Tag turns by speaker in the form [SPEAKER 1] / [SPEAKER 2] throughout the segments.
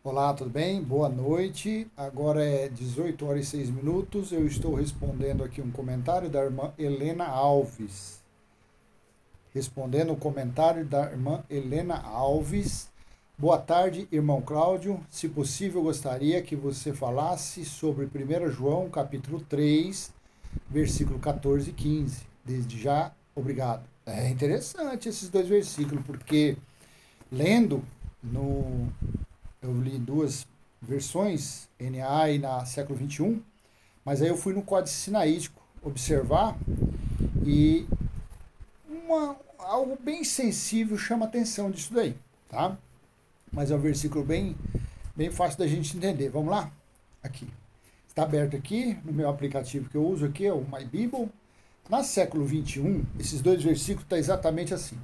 [SPEAKER 1] Olá, tudo bem? Boa noite. Agora é 18 horas e 6 minutos. Eu estou respondendo aqui um comentário da irmã Helena Alves. Respondendo o comentário da irmã Helena Alves. Boa tarde, irmão Cláudio. Se possível, gostaria que você falasse sobre 1 João, capítulo 3, versículo 14 e 15. Desde já, obrigado. É interessante esses dois versículos, porque lendo no eu li duas versões, NA e na século XXI, mas aí eu fui no Códice Sinaítico observar e algo bem sensível chama a atenção disso daí, tá? Mas é um versículo bem fácil da gente entender. Vamos lá? Aqui. Está aberto aqui no meu aplicativo que eu uso aqui, é o My Bible. Na século XXI, esses dois versículos estão exatamente assim.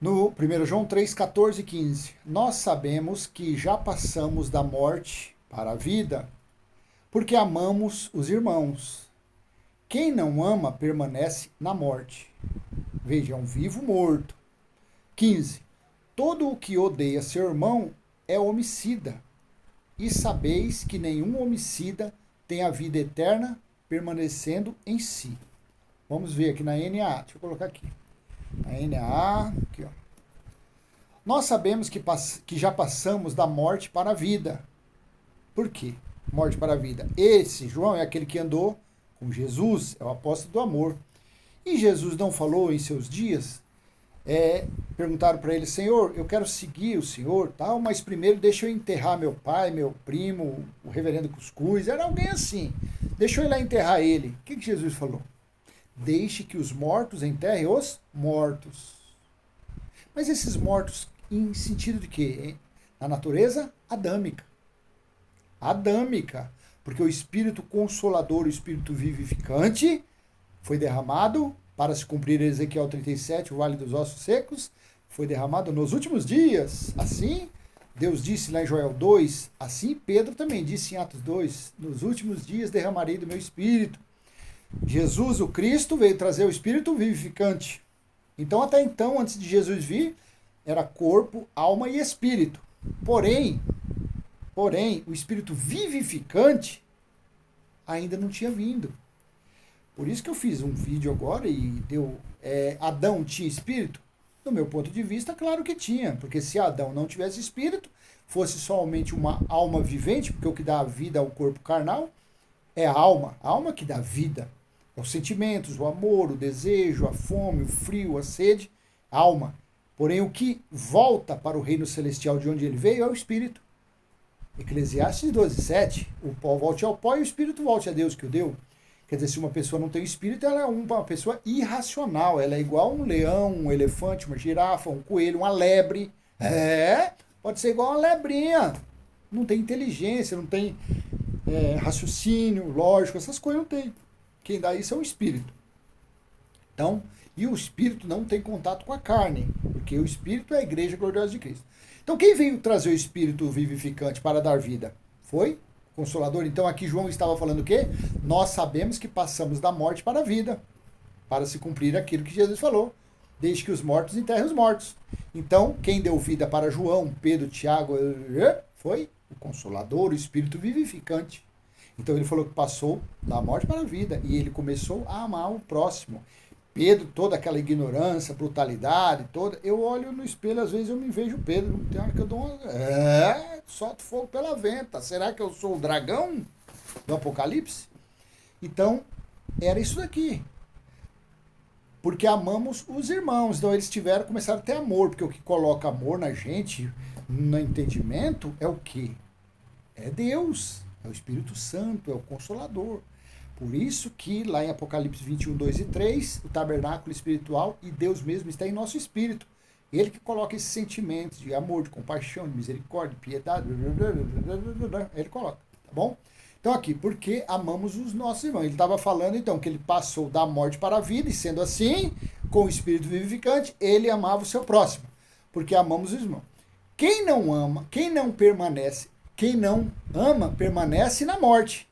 [SPEAKER 1] No 1 João 3, 14 e 15, nós sabemos que já passamos da morte para a vida, porque amamos os irmãos. Quem não ama permanece na morte. Veja, é um vivo morto. 15. Todo o que odeia seu irmão é homicida. E sabeis que nenhum homicida tem a vida eterna permanecendo em si. Vamos ver aqui na NA. Deixa eu colocar aqui. A NA, aqui, ó. Nós sabemos que já passamos da morte para a vida. Por quê? Morte para a vida. Esse, João, é aquele que andou com Jesus, é o apóstolo do amor. E Jesus não falou em seus dias? Perguntaram para ele, Senhor, eu quero seguir o Senhor, tal, mas primeiro deixa eu enterrar meu pai, meu primo, o reverendo Cuscuz, era alguém assim. Deixa eu ir lá enterrar ele. O que Jesus falou? Deixe que os mortos enterrem os mortos. Mas esses mortos em sentido de quê? Na natureza adâmica. Adâmica. Porque o Espírito Consolador, o Espírito Vivificante, foi derramado para se cumprir Ezequiel 37, o Vale dos Ossos Secos, foi derramado nos últimos dias. Assim, Deus disse lá em Joel 2, assim Pedro também disse em Atos 2, nos últimos dias derramarei do meu Espírito. Jesus, o Cristo, veio trazer o Espírito Vivificante. Então, até então, antes de Jesus vir, era corpo, alma e espírito. Porém, o espírito vivificante ainda não tinha vindo. Por isso que eu fiz um vídeo agora e deu. Adão tinha espírito? Do meu ponto de vista, claro que tinha. Porque se Adão não tivesse espírito, fosse somente uma alma vivente, porque o que dá vida ao corpo carnal é a alma que dá vida. É os sentimentos, o amor, o desejo, a fome, o frio, a sede, a alma. Porém, o que volta para o reino celestial de onde ele veio é o espírito. Eclesiastes 12, 7. O pó volte ao pó e o espírito volte a Deus que o deu. Quer dizer, se uma pessoa não tem espírito, ela é uma pessoa irracional. Ela é igual a um leão, um elefante, uma girafa, um coelho, uma lebre. Pode ser igual a uma lebrinha. Não tem inteligência, não tem raciocínio, lógico, essas coisas não tem. Quem dá isso é o espírito. Então, e o espírito não tem contato com a carne, porque o espírito é a igreja gloriosa de Cristo. Então, quem veio trazer o espírito vivificante para dar vida? Foi o Consolador. Então, aqui João estava falando o quê? Nós sabemos que passamos da morte para a vida, para se cumprir aquilo que Jesus falou. Deixe que os mortos enterrem os mortos. Então, quem deu vida para João, Pedro, Tiago, foi o Consolador, o espírito vivificante. Então ele falou que passou da morte para a vida e ele começou a amar o próximo. Pedro, toda aquela ignorância, brutalidade, toda. Eu olho no espelho, às vezes eu me vejo Pedro. Tem hora que eu dou uma. Solto fogo pela venta. Será que eu sou o dragão do Apocalipse? Então, era isso daqui. Porque amamos os irmãos. Então eles começaram a ter amor. Porque o que coloca amor na gente, no entendimento, é o quê? É Deus. É o Espírito Santo, é o Consolador. Por isso que lá em Apocalipse 21, 2 e 3, o tabernáculo espiritual e Deus mesmo está em nosso espírito. Ele que coloca esses sentimentos de amor, de compaixão, de misericórdia, de piedade, ele coloca, tá bom? Então aqui, porque amamos os nossos irmãos. Ele estava falando então que ele passou da morte para a vida, e sendo assim, com o espírito vivificante, ele amava o seu próximo, porque amamos os irmãos. Quem não ama, quem não ama, permanece na morte.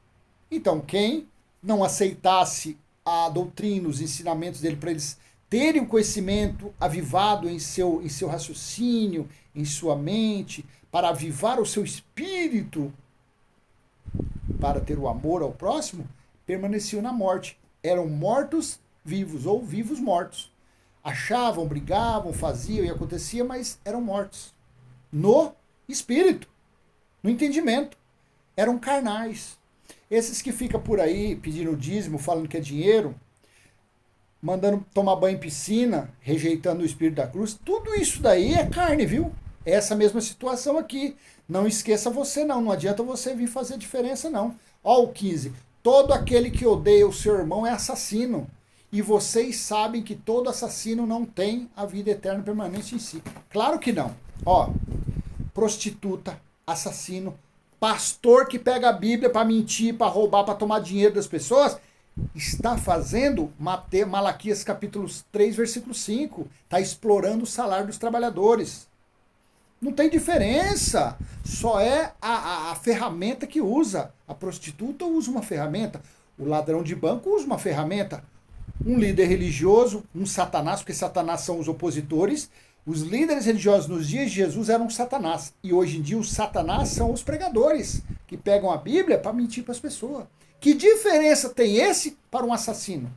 [SPEAKER 1] Então, quem não aceitasse a doutrina, os ensinamentos dele para eles terem o conhecimento avivado em seu raciocínio, em sua mente, para avivar o seu espírito, para ter o amor ao próximo, permaneciam na morte. Eram mortos vivos ou vivos mortos. Achavam, brigavam, faziam e acontecia, mas eram mortos. No espírito, no entendimento. Eram carnais. Esses que ficam por aí pedindo dízimo, falando que é dinheiro, mandando tomar banho em piscina, rejeitando o espírito da cruz, tudo isso daí é carne, viu? É essa mesma situação aqui. Não esqueça você não adianta você vir fazer diferença não. Ó o 15, todo aquele que odeia o seu irmão é assassino. E vocês sabem que todo assassino não tem a vida eterna permanente em si. Claro que não. Ó, prostituta, assassino, pastor que pega a Bíblia para mentir, para roubar, para tomar dinheiro das pessoas, está fazendo Malaquias capítulo 3, versículo 5. Está explorando o salário dos trabalhadores. Não tem diferença. Só é a ferramenta que usa. A prostituta usa uma ferramenta. O ladrão de banco usa uma ferramenta. Um líder religioso, um Satanás, porque Satanás são os opositores. Os líderes religiosos nos dias de Jesus eram Satanás. E hoje em dia os Satanás são os pregadores, que pegam a Bíblia para mentir para as pessoas. Que diferença tem esse para um assassino?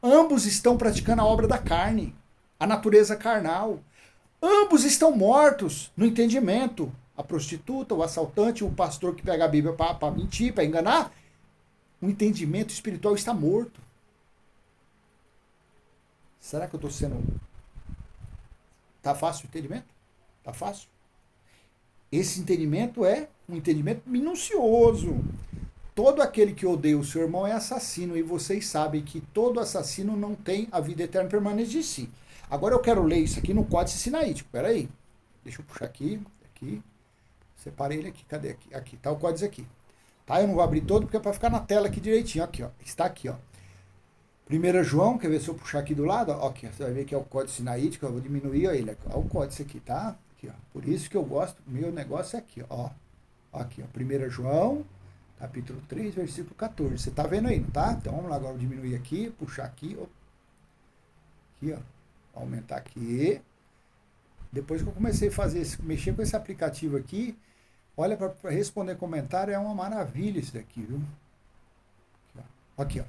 [SPEAKER 1] Ambos estão praticando a obra da carne, a natureza carnal. Ambos estão mortos no entendimento. A prostituta, o assaltante, o pastor que pega a Bíblia para mentir, para enganar. O entendimento espiritual está morto. Será que eu estou sendo... Tá fácil o entendimento? Tá fácil? Esse entendimento é um entendimento minucioso. Todo aquele que odeia o seu irmão é assassino, e vocês sabem que todo assassino não tem a vida eterna permanente de si. Agora eu quero ler isso aqui no Códice Sinaítico. Pera aí. Deixa eu puxar aqui. Separei ele aqui. Cadê aqui? Aqui. Tá o códice aqui. Tá? Eu não vou abrir todo porque é para ficar na tela aqui direitinho. Aqui, ó. Está aqui, ó. 1 João, quer ver se eu puxar aqui do lado? Ó, aqui, você vai ver que é o Códice Sinaítico. Eu vou diminuir ele. Ó, o códice aqui, tá? Aqui, ó. Por isso que eu gosto. Meu negócio é aqui, ó. Aqui, ó. 1 João, capítulo 3, versículo 14. Você tá vendo aí, não tá? Então vamos lá agora diminuir aqui, puxar aqui. Ó. Aqui, ó. Aumentar aqui. Depois que eu comecei a mexer com esse aplicativo aqui, olha, para responder comentário é uma maravilha isso daqui, viu? Aqui, ó.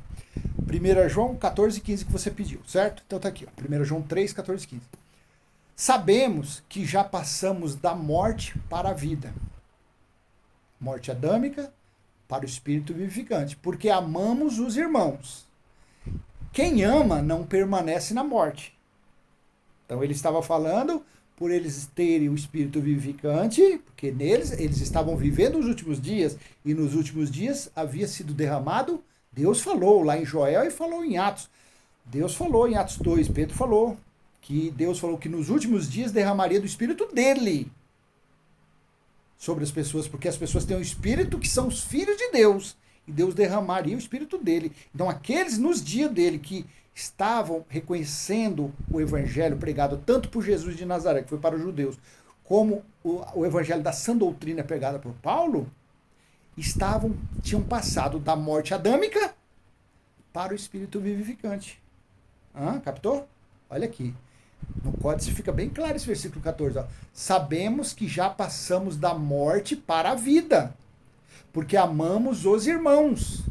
[SPEAKER 1] 1 João 14, 15 que você pediu, certo? Então tá aqui, ó. 1 João 3, 14, 15. Sabemos que já passamos da morte para a vida. Morte adâmica para o espírito vivificante, porque amamos os irmãos. Quem ama não permanece na morte. Então ele estava falando por eles terem o espírito vivificante, porque neles eles estavam vivendo os últimos dias, e nos últimos dias havia sido derramado. Deus falou lá em Joel e falou em Atos. Deus falou em Atos 2, Pedro falou que Deus falou que nos últimos dias derramaria do espírito dele sobre as pessoas, porque as pessoas têm um espírito que são os filhos de Deus, e Deus derramaria o espírito dele. Então aqueles nos dias dele que estavam reconhecendo o evangelho pregado tanto por Jesus de Nazaré, que foi para os judeus, como o evangelho da sã doutrina pregada por Paulo, tinham passado da morte adâmica para o espírito vivificante. Captou? Olha aqui. No códice fica bem claro esse versículo 14. Ó. Sabemos que já passamos da morte para a vida, porque amamos os irmãos.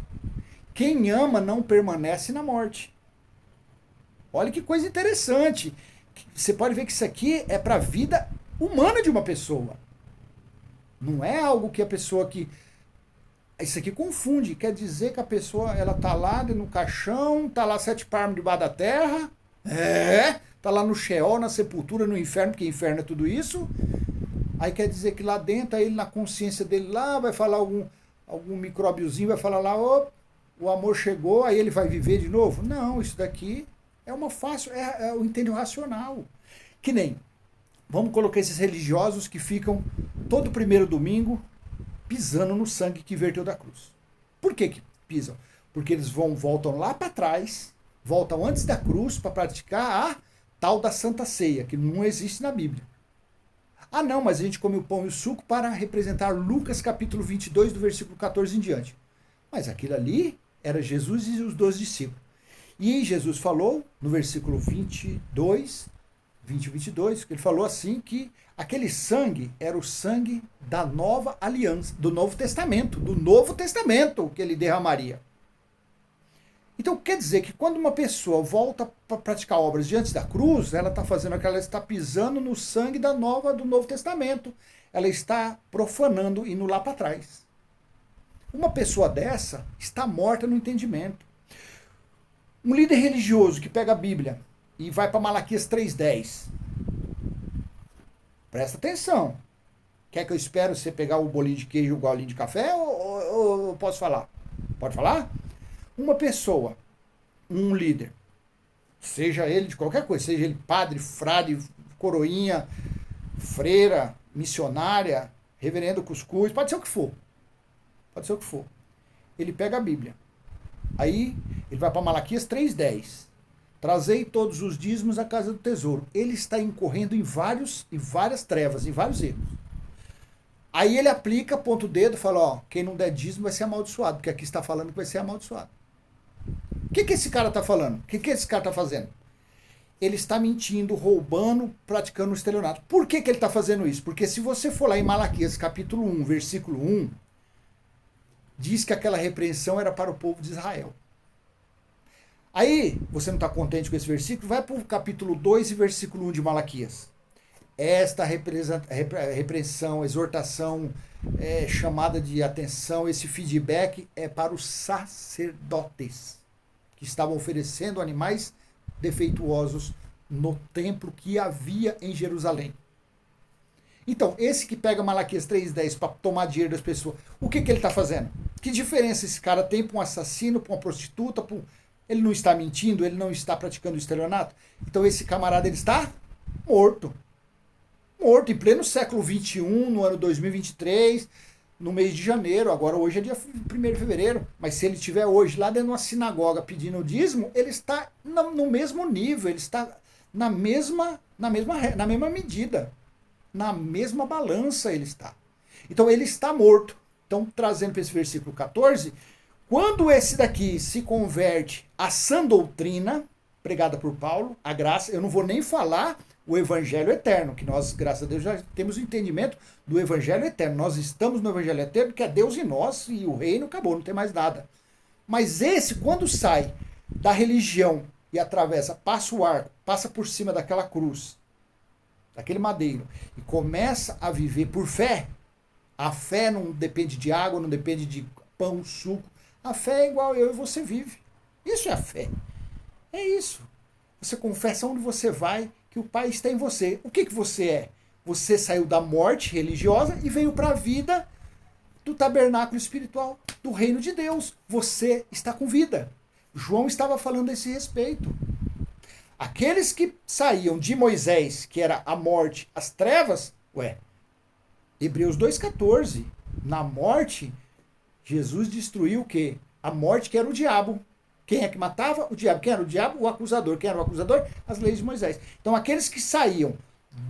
[SPEAKER 1] Quem ama não permanece na morte. Olha que coisa interessante. Você pode ver que isso aqui é para a vida humana de uma pessoa. Não é algo que a pessoa que... Isso aqui confunde. Quer dizer que a pessoa ela tá lá no caixão, tá lá 7 palmos debaixo da terra. Tá lá no Sheol, na sepultura, no inferno, porque inferno é tudo isso. Aí quer dizer que lá dentro, aí na consciência dele lá, vai falar algum micróbiozinho, vai falar lá, o amor chegou, aí ele vai viver de novo. Não, isso daqui é uma fácil, é o entendimento racional. Que nem, vamos colocar esses religiosos que ficam todo primeiro domingo pisando no sangue que verteu da cruz. Por que pisam? Porque eles voltam lá para trás, voltam antes da cruz para praticar a tal da Santa Ceia, que não existe na Bíblia. Não, mas a gente come o pão e o suco para representar Lucas capítulo 22, do versículo 14 em diante. Mas aquilo ali era Jesus e os 12 discípulos. E Jesus falou, no versículo 22, ele falou assim que aquele sangue era o sangue da nova aliança, do Novo Testamento que ele derramaria. Então quer dizer que quando uma pessoa volta para praticar obras diante da cruz, ela está fazendo aquilo, ela está pisando no sangue do Novo Testamento. Ela está profanando, indo lá para trás. Uma pessoa dessa está morta no entendimento. Um líder religioso que pega a Bíblia e vai para Malaquias 3:10. Presta atenção. Quer que eu espere você pegar o bolinho de queijo e o golinho de café ou posso falar? Pode falar? Uma pessoa, um líder, seja ele de qualquer coisa, seja ele padre, frade, coroinha, freira, missionária, reverendo cuscuz, pode ser o que for. Pode ser o que for. Ele pega a Bíblia. Aí ele vai para Malaquias 3:10. Trazei todos os dízimos à casa do tesouro. Ele está incorrendo em várias trevas, em vários erros. Aí ele aplica, aponta o dedo e fala, ó, quem não der dízimo vai ser amaldiçoado, porque aqui está falando que vai ser amaldiçoado. O que esse cara está falando? O que esse cara está fazendo? Ele está mentindo, roubando, praticando o estelionato. Por que ele está fazendo isso? Porque se você for lá em Malaquias capítulo 1, versículo 1, diz que aquela repreensão era para o povo de Israel. Aí, você não está contente com esse versículo? Vai para o capítulo 2 e versículo 1 de Malaquias. Esta repreensão, exortação, chamada de atenção, esse feedback é para os sacerdotes que estavam oferecendo animais defeituosos no templo que havia em Jerusalém. Então, esse que pega Malaquias 3:10 para tomar dinheiro das pessoas, o que ele está fazendo? Que diferença esse cara tem para um assassino, para uma prostituta? Ele não está mentindo, ele não está praticando estelionato? Então esse camarada ele está morto. Morto, em pleno século XXI, no ano 2023, no mês de janeiro. Agora hoje é dia 1º de fevereiro. Mas se ele estiver hoje lá dentro de uma sinagoga pedindo dízimo, ele está no mesmo nível, ele está na mesma medida. Na mesma balança ele está. Então ele está morto. Então, trazendo para esse versículo 14, quando esse daqui se converte à sã doutrina, pregada por Paulo, a graça, eu não vou nem falar o evangelho eterno, que nós, graças a Deus, já temos o entendimento do evangelho eterno. Nós estamos no evangelho eterno, que é Deus em nós, e o reino acabou, não tem mais nada. Mas esse, quando sai da religião e atravessa, passa o arco, passa por cima daquela cruz, daquele madeiro, e começa a viver por fé. A fé não depende de água, não depende de pão, suco. A fé é igual eu e você vive. Isso é a fé. É isso. Você confessa onde você vai, que o Pai está em você. O que você é? Você saiu da morte religiosa e veio para a vida do tabernáculo espiritual, do reino de Deus. Você está com vida. João estava falando a esse respeito. Aqueles que saíam de Moisés, que era a morte, as trevas, Hebreus 2,14, na morte, Jesus destruiu o quê? A morte, que era o diabo. Quem é que matava? O diabo. Quem era o diabo? O acusador. Quem era o acusador? As leis de Moisés. Então, aqueles que saíam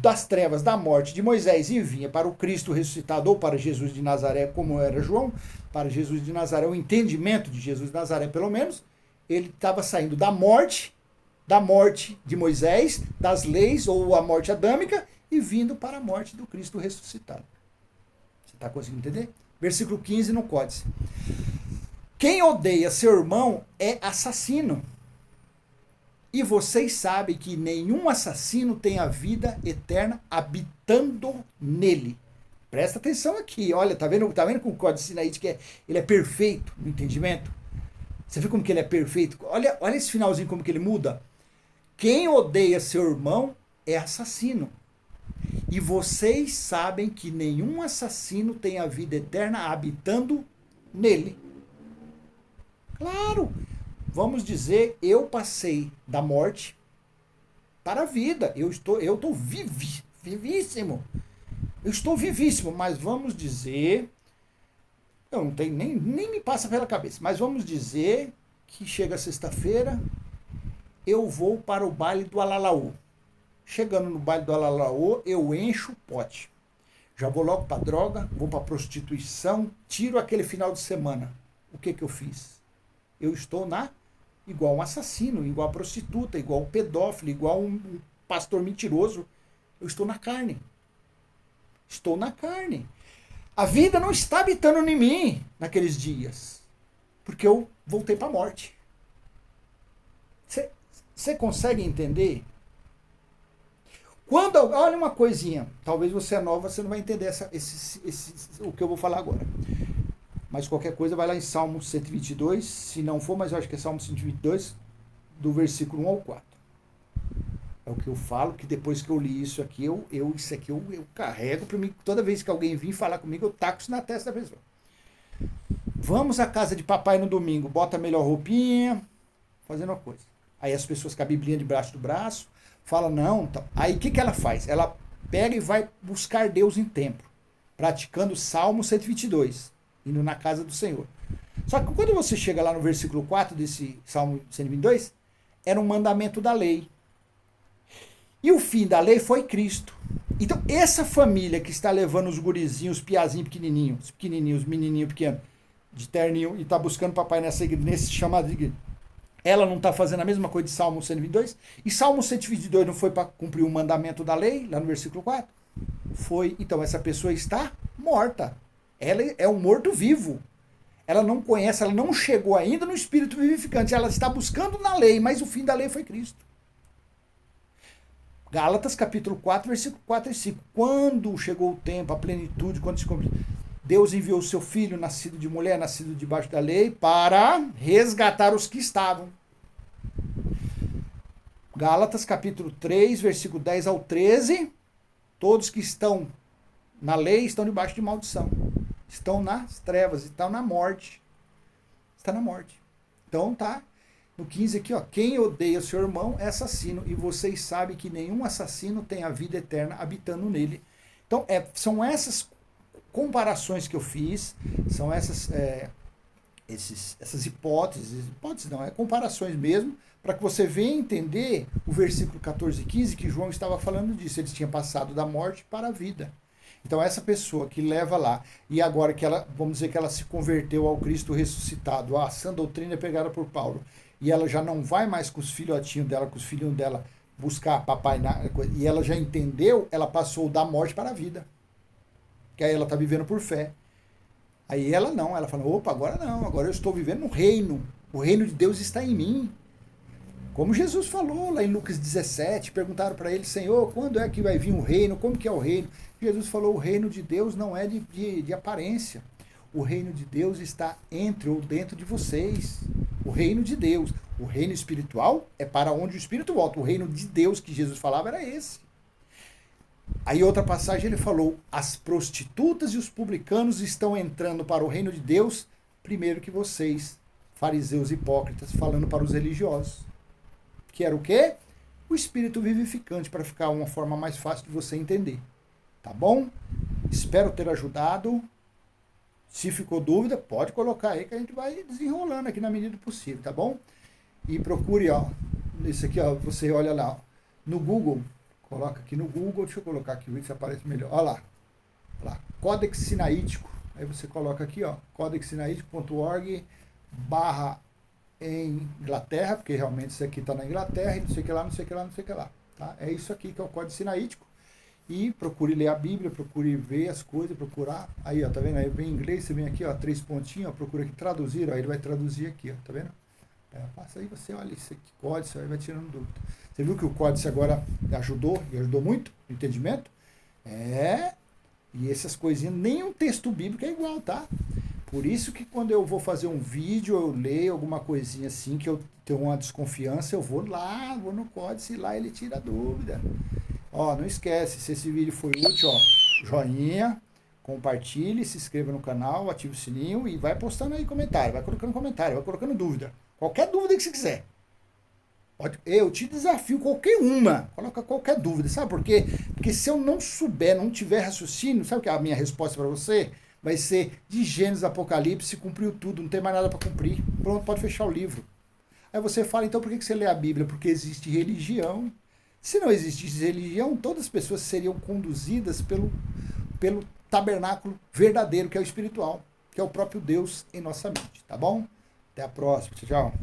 [SPEAKER 1] das trevas, da morte de Moisés e vinha para o Cristo ressuscitado ou para Jesus de Nazaré, como era João, para Jesus de Nazaré, o entendimento de Jesus de Nazaré, pelo menos, ele estava saindo da morte de Moisés, das leis ou a morte adâmica, e vindo para a morte do Cristo ressuscitado. Você está conseguindo entender? Versículo 15 no Códice. Quem odeia seu irmão é assassino. E vocês sabem que nenhum assassino tem a vida eterna habitando nele. Presta atenção aqui, olha, tá vendo com o Códice Sinaíte que ele é perfeito no entendimento? Você vê como que ele é perfeito? Olha esse finalzinho como que ele muda. Quem odeia seu irmão é assassino. E vocês sabem que nenhum assassino tem a vida eterna habitando nele. Claro, vamos dizer, eu passei da morte para a vida. Eu estou vivíssimo. Eu estou vivíssimo, mas vamos dizer, eu não tenho nem me passa pela cabeça, mas vamos dizer que chega sexta-feira, eu vou para o baile do Alalaú. Chegando no baile do Alalaú, eu encho o pote. Já vou logo para droga, vou para prostituição, tiro aquele final de semana. O que eu fiz? Eu estou na igual um assassino, igual a prostituta, igual um pedófilo, igual um pastor mentiroso. Eu estou na carne. Estou na carne. A vida não está habitando em mim naqueles dias, porque eu voltei para a morte. Você consegue entender? Olha uma coisinha, talvez você é nova, você não vai entender o que eu vou falar agora. Mas qualquer coisa vai lá em Salmo 122, se não for, mas eu acho que é Salmo 122, do versículo 1 ao 4. É o que eu falo, que depois que eu li isso aqui, eu carrego para mim, toda vez que alguém vir falar comigo, eu taco isso na testa da pessoa. Vamos à casa de papai no domingo, bota a melhor roupinha, fazendo uma coisa. Aí as pessoas com a biblinha debaixo do braço, falam, não, tá. Aí o que ela faz? Ela pega e vai buscar Deus em templo, praticando Salmo 122, indo na casa do Senhor. Só que quando você chega lá no versículo 4 desse Salmo 122, era um mandamento da lei. E o fim da lei foi Cristo. Então, essa família que está levando os gurizinhos, os piazinhos pequenininhos, os menininhos pequenos, de terninho, e está buscando papai nesse chamado de igreja, ela não está fazendo a mesma coisa de Salmo 122? E Salmo 122 não foi para cumprir o mandamento da lei, lá no versículo 4? Foi. Então, essa pessoa está morta. Ela é um morto-vivo. Ela não conhece, ela não chegou ainda no espírito vivificante. Ela está buscando na lei, mas o fim da lei foi Cristo. Gálatas capítulo 4, versículo 4 e 5. Quando chegou o tempo, a plenitude, quando se cumpriu, Deus enviou o seu filho, nascido de mulher, nascido debaixo da lei, para resgatar os que estavam. Gálatas capítulo 3, versículo 10 ao 13. Todos que estão na lei estão debaixo de maldição. Estão nas trevas, estão na morte. Está na morte. Então tá. No 15 aqui, ó, quem odeia seu irmão é assassino, e vocês sabem que nenhum assassino tem a vida eterna habitando nele. Então, são essas comparações que eu fiz, são essas hipóteses não, comparações mesmo, para que você venha entender o versículo 14 e 15, que João estava falando disso, eles tinham passado da morte para a vida. Então, essa pessoa que leva lá, e agora que ela, vamos dizer que ela se converteu ao Cristo ressuscitado, a sã doutrina é pegada por Paulo, e ela já não vai mais com os filhotinhos dela, com os filhinhos dela, buscar papai, e ela já entendeu, ela passou da morte para a vida. Que aí ela está vivendo por fé. Aí ela não, ela fala, opa, agora não, agora eu estou vivendo no reino. O reino de Deus está em mim. Como Jesus falou lá em Lucas 17, perguntaram para ele, Senhor, quando é que vai vir o reino? Como que é o reino? Jesus falou, o reino de Deus não é de aparência. O reino de Deus está entre ou dentro de vocês. O reino de Deus. O reino espiritual é para onde o Espírito volta. O reino de Deus que Jesus falava era esse. Aí outra passagem ele falou, as prostitutas e os publicanos estão entrando para o reino de Deus primeiro que vocês, fariseus hipócritas, falando para os religiosos. Que era o quê? O espírito vivificante, para ficar uma forma mais fácil de você entender. Tá bom? Espero ter ajudado. Se ficou dúvida, pode colocar aí que a gente vai desenrolando aqui na medida do possível, tá bom? E procure, ó, isso aqui, ó, você olha lá, ó, no Google, coloca aqui no Google, deixa eu colocar aqui, ver se aparece melhor, olha lá, Códex Sinaítico, aí você coloca aqui, ó, codexsinaítico.org / Inglaterra, porque realmente isso aqui está na Inglaterra, e não sei o que lá, não sei o que lá, não sei o que lá, tá? É isso aqui que é o Código Sinaítico. E procure ler a Bíblia, procure ver as coisas, procurar. Aí, ó, tá vendo? Aí vem em inglês, você vem aqui, ó, 3 pontinhos, ó, procura aqui traduzir, ó, ele vai traduzir aqui, ó, tá vendo? Passa aí, você olha isso aqui, códice, aí vai tirando dúvida. Você viu que o códice agora ajudou, e ajudou muito no entendimento? E essas coisinhas, nem um texto bíblico é igual, tá? Por isso que quando eu vou fazer um vídeo, eu leio alguma coisinha assim, que eu tenho uma desconfiança, eu vou lá, vou no códice e lá ele tira a dúvida. Ó, não esquece, se esse vídeo foi útil, ó, joinha, compartilhe, se inscreva no canal, ative o sininho e vai postando aí comentário, vai colocando dúvida. Qualquer dúvida que você quiser. Eu te desafio qualquer uma, coloca qualquer dúvida, sabe por quê? Porque se eu não souber, não tiver raciocínio, sabe que a minha resposta para você vai ser de Gênesis, Apocalipse, cumpriu tudo, não tem mais nada para cumprir, pronto, pode fechar o livro. Aí você fala, então por que você lê a Bíblia? Porque existe religião. Se não existisse religião, todas as pessoas seriam conduzidas pelo tabernáculo verdadeiro, que é o espiritual, que é o próprio Deus em nossa mente, tá bom? Até a próxima, tchau.